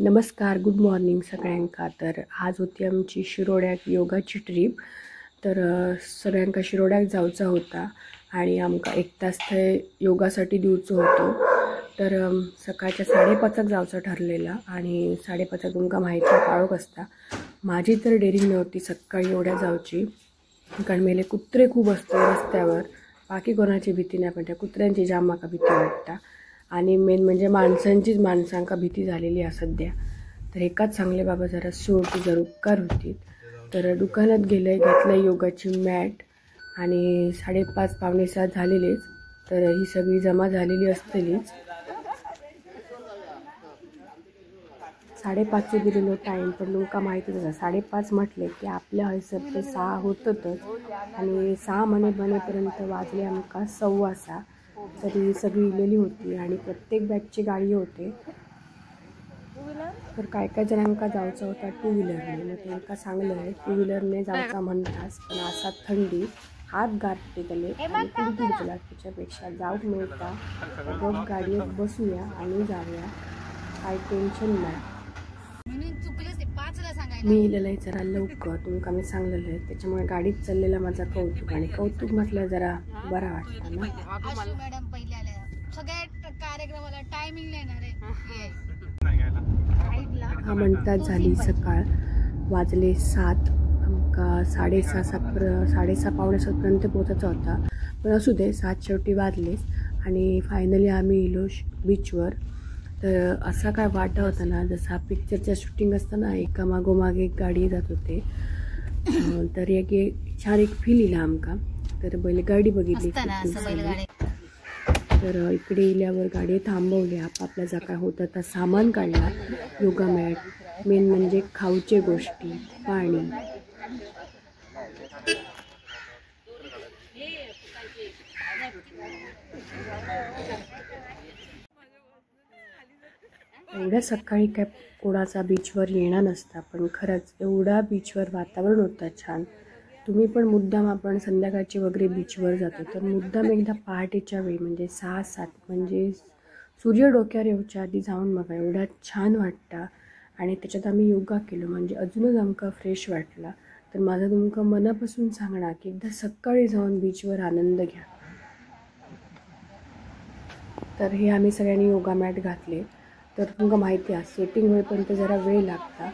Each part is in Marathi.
नमस्कार, गुड मॉर्निंग सगळ्यांका। तर आज होती आमची शिरोड्याक योगाची ट्रीप। तर सगळ्यांका शिरोड्याक जाऊचा होता आणि आमका 1 तास थंय योगासाठी दिवचो होतो। तर सकाळच्या 5:30 जावचं ठरलेला आणि 5:30 तुमका माहिती काळोख असता। माझी तर डेअरिंग नव्हती सकाळी एवढ्या जाऊची, कारण मेले कुत्रे खूप असते रस्त्यावर। बाकी कोणाची भीती नाही, पण त्या कुत्र्यांची जाम माका भीती वाटता। आणि मेन म्हणजे माणसांका भीती झालेली आहे सध्या। तर एकाच सांगले बाबा जरा सोड जर उपकार होती। तर दुकानात गेले, घेतलं योगाची मॅट आणि 5:30 पावणे 7 झालेलेच। तर ही सगळी जमा झालेली असतलीच। 5:30 दिलेलो टाईम, पण तुमका माहितीच आहे 5:30 म्हटले की आपल्या हयसर ते 6 होतच आणि 6 बनेपर्यंत वाजले आमका 6:15। तरी सगळी इलेली होती आणि प्रत्येक बॅचची गाडी होते। तर काय जणांका जायचं होता 2 व्हीलरने। मग त्यांना सांगलं आहे 2 व्हीलरने जायचा म्हणतास, पण असा थंडी हात गारते गले आणि कुडकुड चला, त्याच्यापेक्षा जाऊक मिळता गप गाडीत बसूया आणि जाऊया, काय टेन्शन नाही। मी इलेलं आहे जरा लवकर, तुमका मी सांगलेलं आहे, त्याच्यामुळे गाडीत चाललेला माझा कौतुक, आणि कौतुक म्हटलं जरा बरा वाटतं ना। हा म्हणतात झाली सकाळ, वाजले 7। आमका 6:30 पावणे 7पर्यंत पोहोचायचा होता, पण असू दे 7 शेवटी वाजलेच आणि फायनली आम्ही इलो बीचवर। तर असा काय वाटत होता ना, जसा पिक्चरच्या शूटिंग असतं ना, एका मागोमाग एक गाडी जात होते। तर एक छान एक फील इला आमका। तर बैलगाडी बघितली, तर इकडे इल्यावर गाडी थांबवली, आपापल्या जा काय होतं तर सामान काढला, योगा मॅट, मेन म्हणजे खाऊचे गोष्टी, पाणी। एवढ्या सकाळी काय कोणाचा बीचवर येणार नसता, पण खरंच एवढा बीचवर वातावरण होतं छान। तुम्ही पण मुद्दाम, आपण संध्याकाळची वगैरे बीचवर जातो, तर मुद्दाम एकदा पहाटेच्या वेळी म्हणजे 6-7 म्हणजे सूर्य डोक्यावर येऊच्या आधी जाऊन बघा, एवढा छान वाटतं। आणि त्याच्यात आम्ही योगा केलो म्हणजे अजूनच आमका फ्रेश वाटला। तर माझं तुमका मनापासून सांगणार की एकदा सकाळी जाऊन बीचवर आनंद घ्या। तर हे आम्ही सगळ्यांनी योगा मॅट घातले। तर तुमका माहिती आहे सेटिंग होईपर्यंत जरा वेळ लागता,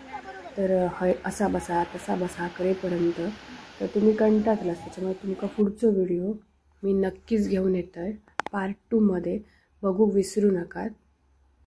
तर असा बसा तसा बसा करेपर्यंत तर तुम्ही कंटाळलाच। त्याच्यामुळे तुमका पुढचं व्हिडिओ मी नक्कीच घेऊन येतोय, पार्ट 2 मध्ये, बघू विसरू नका।